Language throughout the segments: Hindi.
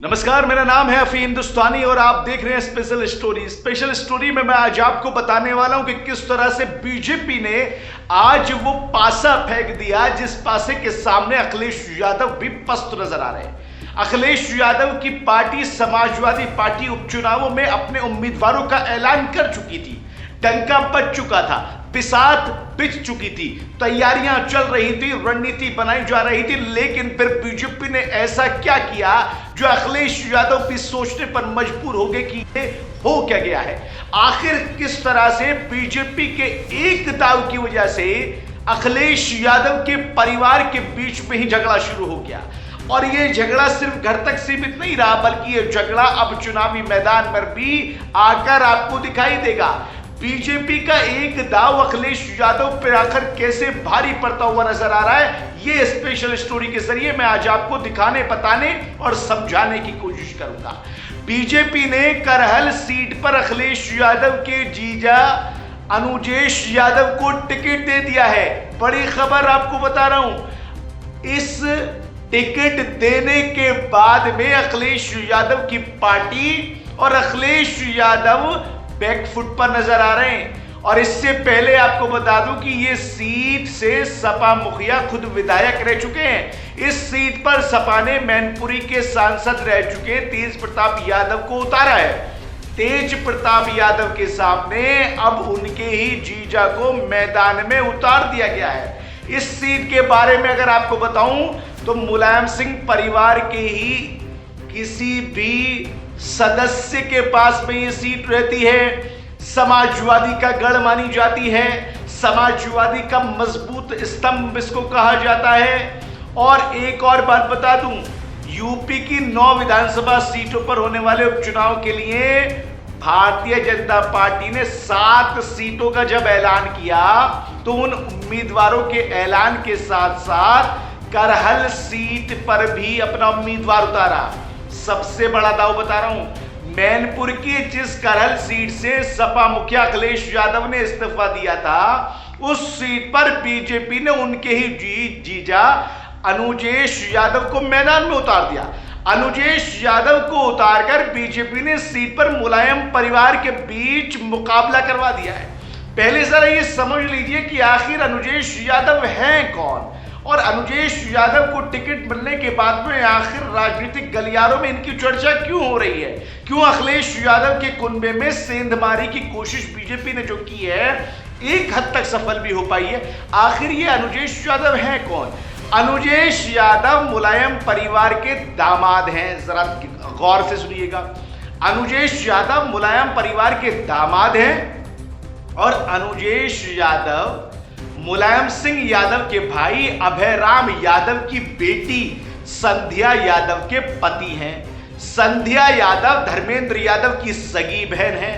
नमस्कार, मेरा नाम है अफी हिंदुस्तानी और आप देख रहे हैं स्पेशल स्टोरी। स्पेशल स्टोरी में मैं आज आपको बताने वाला हूं कि किस तरह से बीजेपी ने आज वो पासा फेंक दिया जिस पासे के सामने अखिलेश यादव भी पस्त नजर आ रहे हैं। अखिलेश यादव की पार्टी समाजवादी पार्टी उपचुनावों में अपने उम्मीदवारों का ऐलान कर चुकी थी, डंका बज चुका था, बिसात बिछ चुकी थी, तैयारियां चल रही थी, रणनीति बनाई जा रही थी। लेकिन फिर बीजेपी ने ऐसा क्या किया जो अखिलेश यादव भी सोचने पर मजबूर हो गए कि ये हो क्या गया है। आखिर किस तरह से बीजेपी के एक दाव की वजह से अखिलेश यादव के परिवार के बीच में ही झगड़ा शुरू हो गया। और ये झगड़ा सिर्फ घर तक सीमित नहीं रहा, बल्कि ये झगड़ा अब चुनावी मैदान पर भी आकर आपको दिखाई देगा। बीजेपी का एक दाव अखिलेश यादव पर आखिर कैसे भारी पड़ता हुआ नजर आ रहा है, ये स्पेशल स्टोरी के जरिए मैं आज आपको दिखाने, बताने और समझाने की कोशिश करूंगा। बीजेपी ने करहल सीट पर अखिलेश यादव के जीजा अनुजेश यादव को टिकट दे दिया है। बड़ी खबर आपको बता रहा हूं। इस टिकट देने के बाद में अखिलेश यादव की पार्टी और अखिलेश यादव बैकफुट पर नजर आ रहे हैं। और इससे पहले आपको बता दूं कि ये सीट से सपा मुखिया खुद विधायक रह चुके हैं। इस सीट पर सपा ने मैनपुरी के सांसद रह चुके तेज प्रताप यादव को उतारा है। तेज प्रताप यादव के सामने अब उनके ही जीजा को मैदान में उतार दिया गया है। इस सीट के बारे में अगर आपको बताऊं तो मुलायम सिंह परिवार के ही किसी भी सदस्य के पास में ये सीट रहती है। समाजवादी का गढ़ मानी जाती है, समाजवादी का मजबूत स्तंभ इसको कहा जाता है। और एक और बात बता दूं, यूपी की 9 विधानसभा सीटों पर होने वाले उपचुनाव के लिए भारतीय जनता पार्टी ने 7 सीटों का जब ऐलान किया तो उन उम्मीदवारों के ऐलान के साथ साथ करहल सीट पर भी अपना उम्मीदवार उतारा। सबसे बड़ा दाव बता रहा हूं, मैनपुर की जिस करहल सीट से सपा मुखिया अखिलेश यादव ने इस्तीफा दिया था, उस सीट पर बीजेपी ने उनके ही जीजा अनुजेश यादव को मैदान में उतार दिया। अनुजेश यादव को उतारकर बीजेपी ने सीट पर मुलायम परिवार के बीच मुकाबला करवा दिया है। पहले जरा ये समझ लीजिए कि आखिर अनुजेश यादव हैं कौन और अनुजेश यादव को टिकट मिलने के बाद में आखिर राजनीतिक गलियारों में इनकी चर्चा क्यों हो रही है। क्यों अखिलेश यादव के कुनबे में सेंधमारी की कोशिश बीजेपी ने जो की है एक हद तक सफल भी हो पाई है। आखिर ये अनुजेश यादव हैं कौन? अनुजेश यादव मुलायम परिवार के दामाद हैं। जरा गौर से सुनिएगा, अनुजेश यादव मुलायम परिवार के दामाद हैं और अनुजेश यादव मुलायम सिंह यादव के भाई अभय राम यादव की बेटी संध्या यादव के पति हैं। संध्या यादव धर्मेंद्र यादव की सगी बहन है।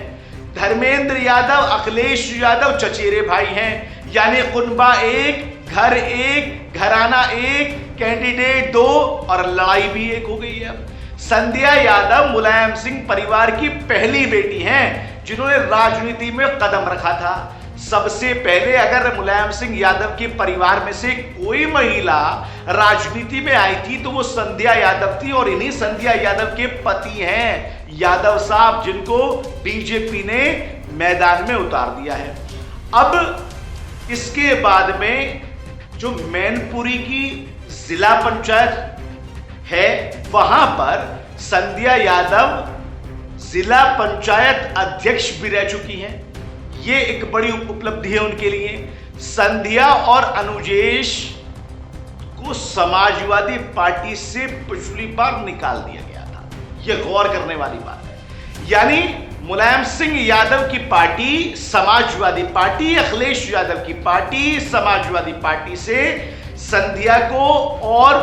धर्मेंद्र यादव अखिलेश यादव चचेरे भाई हैं। यानी कुनबा एक, घर एक, घराना एक, कैंडिडेट 2 और लड़ाई भी एक हो गई है। संध्या यादव मुलायम सिंह परिवार की पहली बेटी हैं जिन्होंने राजनीति में कदम रखा था। सबसे पहले अगर मुलायम सिंह यादव के परिवार में से कोई महिला राजनीति में आई थी तो वो संध्या यादव थी। और इन्हीं संध्या यादव के पति हैं यादव साहब, जिनको बीजेपी ने मैदान में उतार दिया है। अब इसके बाद में जो मैनपुरी की जिला पंचायत है वहां पर संध्या यादव जिला पंचायत अध्यक्ष भी रह चुकी हैं। ये एक बड़ी उपलब्धि है उनके लिए। संध्या और अनुजेश को समाजवादी पार्टी से पिछली बार निकाल दिया गया था। यह गौर करने वाली बात है। यानी मुलायम सिंह यादव की पार्टी समाजवादी पार्टी, अखिलेश यादव की पार्टी समाजवादी पार्टी से संध्या को और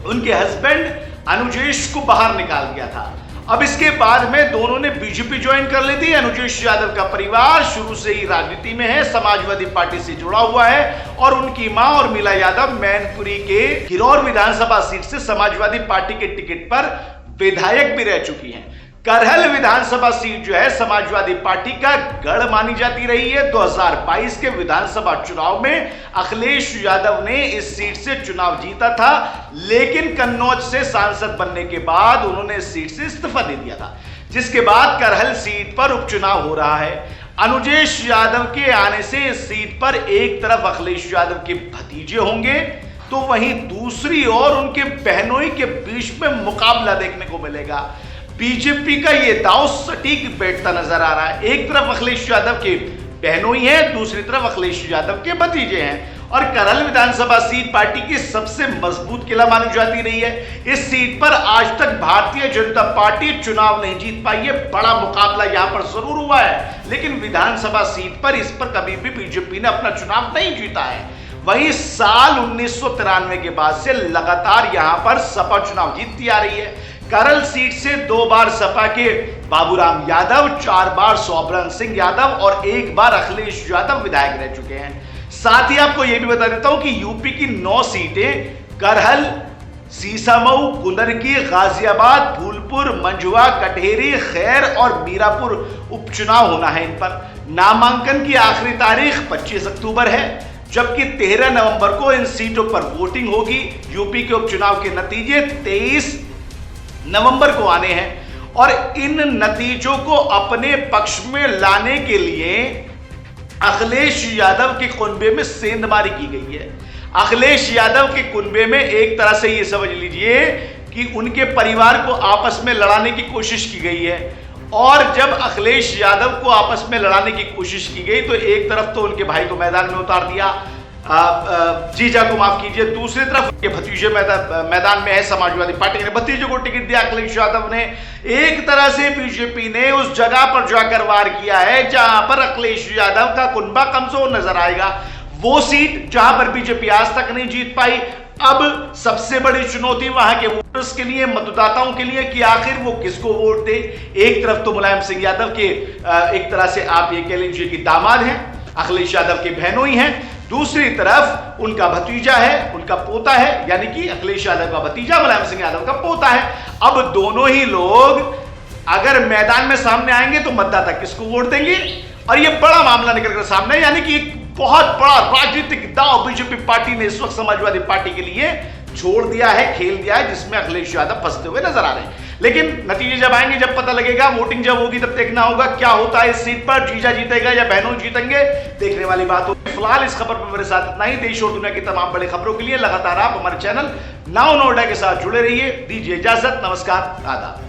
उनके हस्बैंड अनुजेश को बाहर निकाल दिया था। अब इसके बाद में दोनों ने बीजेपी ज्वाइन कर ली थी। अनुजेश यादव का परिवार शुरू से ही राजनीति में है, समाजवादी पार्टी से जुड़ा हुआ है और उनकी मां और मीला यादव मैनपुरी के किरौर विधानसभा सीट से समाजवादी पार्टी के टिकट पर विधायक भी रह चुकी हैं। करहल विधानसभा सीट जो है समाजवादी पार्टी का गढ़ मानी जाती रही है। 2022 के विधानसभा चुनाव में अखिलेश यादव ने इस सीट से चुनाव जीता था, लेकिन कन्नौज से सांसद बनने के बाद उन्होंने इस सीट से इस्तीफा दे दिया था, जिसके बाद करहल सीट पर उपचुनाव हो रहा है। अनुजेश यादव के आने से इस सीट पर एक तरफ अखिलेश यादव के भतीजे होंगे, तो वहीं दूसरी ओर उनके बहनोई के बीच में मुकाबला देखने को मिलेगा। बीजेपी का यह दांव सटीक बैठता नजर आ रहा है। एक तरफ अखिलेश यादव के बहनोई हैं, दूसरी तरफ अखिलेश यादव के भतीजे हैं, और करहल विधानसभा सीट पार्टी की सबसे मजबूत किला मानी जाती रही है। इस सीट पर आज तक भारतीय जनता पार्टी चुनाव नहीं जीत पाई है। बड़ा मुकाबला यहां पर जरूर हुआ है, लेकिन विधानसभा सीट पर इस पर कभी भी बीजेपी ने अपना चुनाव नहीं जीता है। वहीं साल 1993 के बाद से लगातार यहां पर सपा चुनाव जीतती आ रही है। करहल सीट से 2 बार सपा के बाबूराम यादव, 4 बार सौभरन सिंह यादव और 1 बार अखिलेश यादव विधायक रह चुके हैं। साथ ही आपको यह भी बता देता हूं कि यूपी की 9 सीटें करहल, सीसामऊ, कुंदरकी, गाजियाबाद, फूलपुर, मंझुआ, कटहेरी, खैर और मीरापुर उपचुनाव होना है। इन पर नामांकन की आखिरी तारीख 25 अक्टूबर है, जबकि 13 नवंबर को इन सीटों पर वोटिंग होगी। यूपी के उपचुनाव के नतीजे 23 नवंबर को आने हैं, और इन नतीजों को अपने पक्ष में लाने के लिए अखिलेश यादव के कुनबे में सेंधमारी की गई है। अखिलेश यादव के कुनबे में एक तरह से ये समझ लीजिए कि उनके परिवार को आपस में लड़ाने की कोशिश की गई है, और जब अखिलेश यादव को आपस में लड़ाने की कोशिश की गई तो एक तरफ तो उनके भाई को मैदान में उतार दिया, जीजा को माफ कीजिए, दूसरी तरफ के भतीजे मैदान में है। समाजवादी पार्टी ने भतीजे को टिकट दिया। अखिलेश यादव ने एक तरह से बीजेपी ने उस जगह पर जाकर वार किया है जहां पर अखिलेश यादव का कुनबा कमजोर नजर आएगा। वो सीट जहां पर बीजेपी आज तक नहीं जीत पाई, अब सबसे बड़ी चुनौती वहां के वोटर्स के लिए, मतदाताओं के लिए, कि आखिर वो किसको वोट दे। एक तरफ तो मुलायम सिंह यादव के एक तरह से आप ये कह लीजिए कि दामाद हैं, अखिलेश यादव के बहनोई हैं, दूसरी तरफ उनका भतीजा है, उनका पोता है, यानी कि अखिलेश यादव का भतीजा मुलायम सिंह यादव का पोता है। अब दोनों ही लोग अगर मैदान में सामने आएंगे तो मतदाता किसको वोट देंगे, और यह बड़ा मामला निकल कर सामने, यानी कि एक बहुत बड़ा राजनीतिक दांव बीजेपी पार्टी ने इस वक्त समाजवादी पार्टी के लिए छोड़ दिया है, खेल दिया है, जिसमें अखिलेश यादव फंसते हुए नजर आ रहे हैं। लेकिन नतीजे जब आएंगे, जब पता लगेगा, वोटिंग जब होगी, तब देखना होगा क्या होता है इस सीट पर। जीजा जीतेगा या बहनों जीतेंगे, देखने वाली बात होगी। फिलहाल इस खबर पर मेरे साथ इतना ही। देश और दुनिया की तमाम बड़ी खबरों के लिए लगातार आप हमारे चैनल नाउ नोएडा के साथ जुड़े रहिए। दीजिए इजाजत, नमस्कार, आदाब।